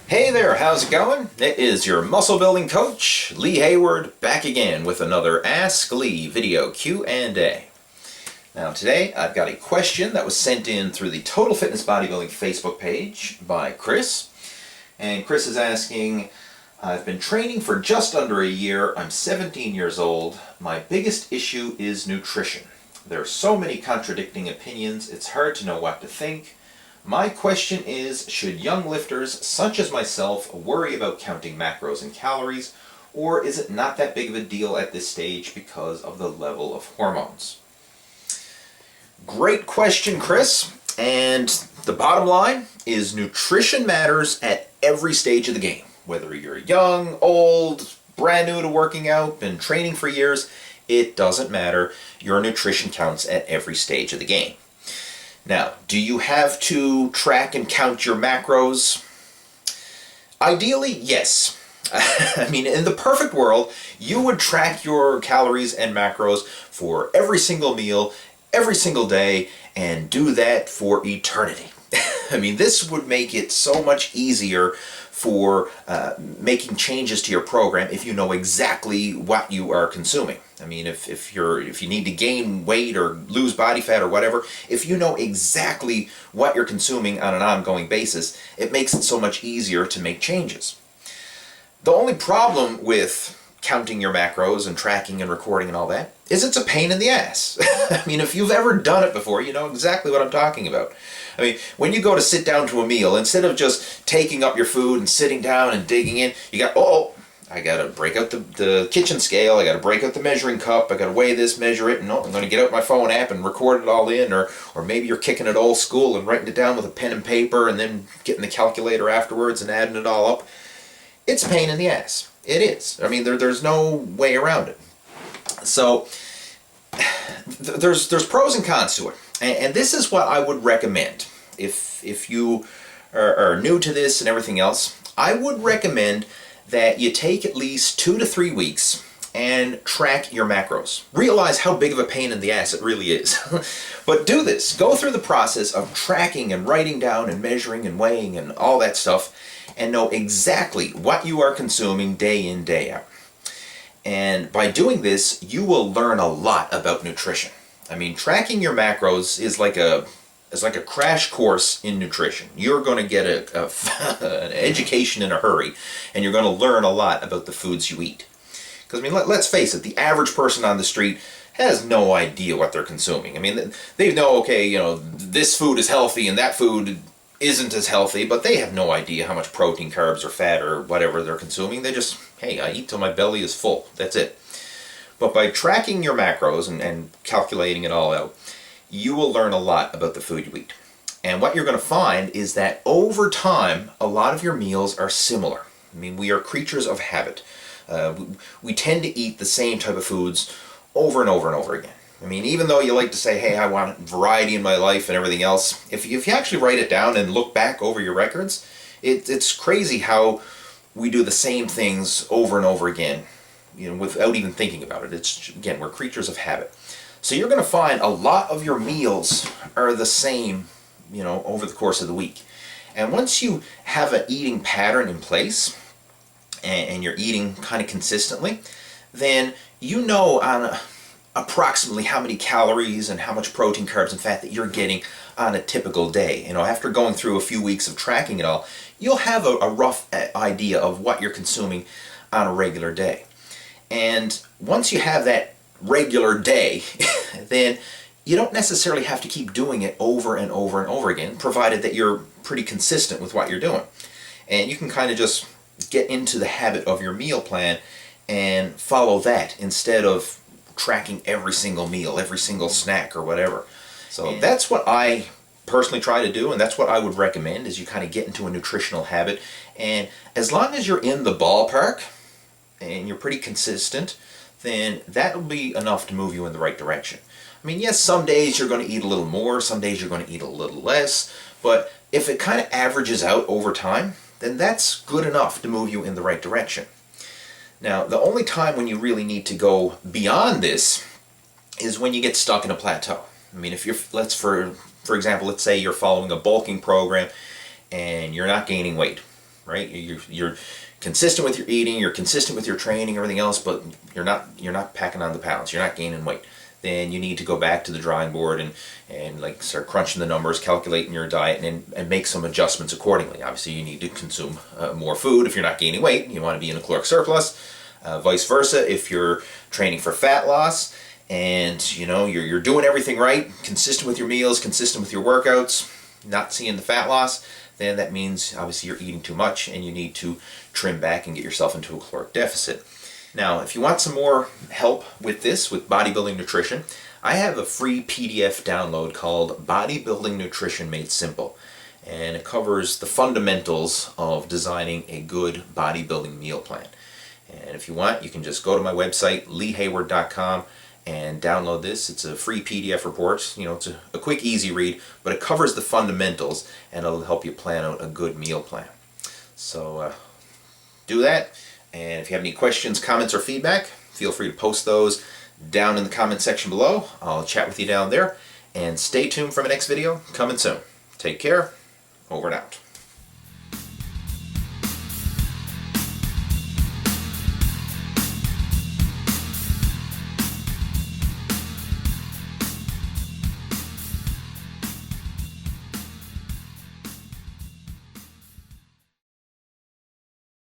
Hey there, how's it going? It is your muscle building coach, Lee Hayward, back again with another Ask Lee video Q&A. Now today I've got a question that was sent in through the Total Fitness Bodybuilding Facebook page by Chris. And Chris is asking, I've been training for just under a year, I'm 17 years old, my biggest issue is nutrition. There are so many contradicting opinions, it's hard to know what to think. My question is, should young lifters such as myself worry about counting macros and calories, or is it not that big of a deal at this stage because of the level of hormones? Great question, Chris. And the bottom line is nutrition matters at every stage of the game. Whether you're young, old, brand new to working out, been training for years, it doesn't matter. Your nutrition counts at every stage of the game. Now, do you have to track and count your macros? Ideally, yes. I mean, in the perfect world, you would track your calories and macros for every single meal, every single day, and do that for eternity. I mean, this would make it so much easier for making changes to your program if you know exactly what you are consuming. I mean, if you need to gain weight or lose body fat or whatever, if you know exactly what you're consuming on an ongoing basis, it makes it so much easier to make changes. The only problem with counting your macros and tracking and recording and all that is it's a pain in the ass. I mean, if you've ever done it before, you know exactly what I'm talking about. I mean, when you go to sit down to a meal, instead of just taking up your food and sitting down and digging in, you got, I got to break out the kitchen scale, I got to break out the measuring cup, I got to weigh this, measure it, and I'm going to get out my phone app and record it all in, or maybe you're kicking it old school and writing it down with a pen and paper and then getting the calculator afterwards and adding it all up. It's a pain in the ass. It is. I mean, there's no way around it. So there's pros and cons to it. And this is what I would recommend. If you are new to this and everything else, I would recommend that you take at least 2 to 3 weeks and track your macros. Realize how big of a pain in the ass it really is. But do this. Go through the process of tracking and writing down and measuring and weighing and all that stuff and know exactly what you are consuming day in, day out. And by doing this, you will learn a lot about nutrition. I mean, tracking your macros is like a crash course in nutrition. You're going to get an education in a hurry, and you're going to learn a lot about the foods you eat. Because, I mean, let's face it, the average person on the street has no idea what they're consuming. I mean, they know, okay, you know, this food is healthy and that food isn't as healthy, but they have no idea how much protein, carbs, or fat, or whatever they're consuming. They just, hey, I eat till my belly is full. That's it. But by tracking your macros and calculating it all out, you will learn a lot about the food you eat. And what you're going to find is that over time, a lot of your meals are similar. I mean, we are creatures of habit. We tend to eat the same type of foods over and over and over again. I mean, even though you like to say, hey, I want variety in my life and everything else, if you actually write it down and look back over your records, it's crazy how we do the same things over and over again, you know, without even thinking about it. It's, again, we're creatures of habit. So you're going to find a lot of your meals are the same, you know, over the course of the week. And once you have an eating pattern in place and you're eating kind of consistently, then you know on approximately how many calories and how much protein, carbs, and fat that you're getting on a typical day. You know, after going through a few weeks of tracking it all, you'll have a rough idea of what you're consuming on a regular day. And once you have that regular day, then you don't necessarily have to keep doing it over and over and over again, provided that you're pretty consistent with what you're doing. And you can kind of just get into the habit of your meal plan and follow that instead of tracking every single meal, every single snack or whatever. So that's what I personally try to do, and that's what I would recommend, is you kind of get into a nutritional habit. And as long as you're in the ballpark and you're pretty consistent, then that'll be enough to move you in the right direction. I mean, yes, some days you're going to eat a little more, some days you're going to eat a little less, but if it kind of averages out over time, then that's good enough to move you in the right direction. Now, the only time when you really need to go beyond this is when you get stuck in a plateau. I mean, if you're, for example, let's say you're following a bulking program and you're not gaining weight, right? You're consistent with your eating, you're consistent with your training, everything else, but you're not packing on the pounds, you're not gaining weight. Then you need to go back to the drawing board and like start crunching the numbers, calculating your diet, and make some adjustments accordingly. Obviously, you need to consume more food if you're not gaining weight. You want to be in a caloric surplus. Vice versa, if you're training for fat loss and you're doing everything right, consistent with your meals, consistent with your workouts, not seeing the fat loss, then that means obviously you're eating too much and you need to trim back and get yourself into a caloric deficit. Now, if you want some more help with this, with bodybuilding nutrition, I have a free PDF download called Bodybuilding Nutrition Made Simple. And it covers the fundamentals of designing a good bodybuilding meal plan. And if you want, you can just go to my website, leehayward.com, and download this. It's a free PDF report. It's a quick, easy read, but it covers the fundamentals and it'll help you plan out a good meal plan. So do that. And if you have any questions, comments, or feedback, feel free to post those down in the comment section below. I'll chat with you down there. And stay tuned for my next video coming soon. Take care. Over and out.